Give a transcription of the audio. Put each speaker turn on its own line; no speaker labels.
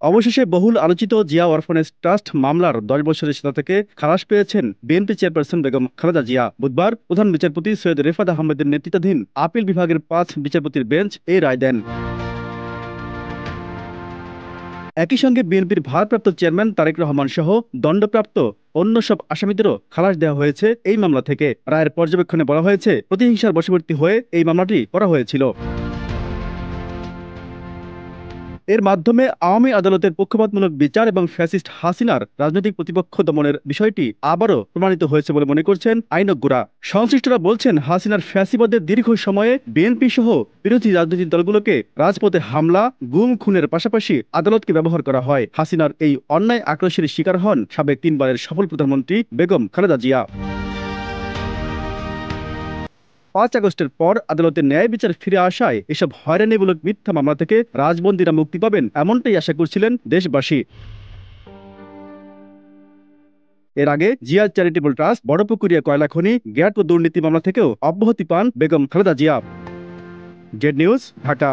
অবশেষে বহুল আলোচিত জিয়া অরফানেজ ট্রাস্ট মামলার ১০ বছরের সাজা থেকে খালাস পেয়েছেন বিএনপি চেয়ারপারসন বেগম খালেদা জিয়া। বুধবার প্রধান বিচারপতি সৈয়দ রেফাত আহমেদের নেতৃত্বাধীন আপিল বিভাগের ৫ বিচারপতির বেঞ্চ এই রায় দেন। একই সঙ্গে বিএনপির ভারপ্রাপ্ত চেয়ারম্যান তারেক রহমান সহ দণ্ডপ্রাপ্ত অন্য সব আসামিদেরও খালাস দেওয়া হয়েছে এই মামলা থেকে। রায়ের পর্যবেক্ষণে বলা হয়েছে, প্রতিহিংসার বশবর্তী হয়ে এই মামলাটি করা হয়েছিল। এর মাধ্যমে আওয়ামী আদালতের পক্ষপাতমূলক বিচার এবং ফ্যাসিস্ট হাসিনার রাজনৈতিক প্রতিপক্ষ দমনের বিষয়টি আবারও প্রমাণিত হয়েছে বলে মনে করছেন আইনজ্ঞরা। সংশ্লিষ্টরা বলছেন, হাসিনার ফ্যাসিবাদের দীর্ঘ সময়ে বিএনপি সহ বিরোধী রাজনৈতিক দলগুলোকে রাজপথে হামলা, গুম, খুনের পাশাপাশি আদালতকে ব্যবহার করা হয়। হাসিনার এই অন্যায় আক্রোশের শিকার হন সাবেক ৩ বারের সফল প্রধানমন্ত্রী বেগম খালেদা জিয়া। ৫ আগস্টের পর আদালতের ন্যায় বিচার ফিরে আসায় এসব হয়রানিমূলক মিথ্যা মামলা থেকে রাজবন্দীরা মুক্তি পাবেন, এমনটাই আশা করছিলেন দেশবাসী। এর আগে জিয়া চ্যারিটেবল ট্রাস্ট, বড়পুকুরিয়া কয়লা খনি, গ্যাট ও দুর্নীতি মামলা থেকেও অব্যাহতি পান বেগম খালেদা জিয়া। Z News, Dhaka.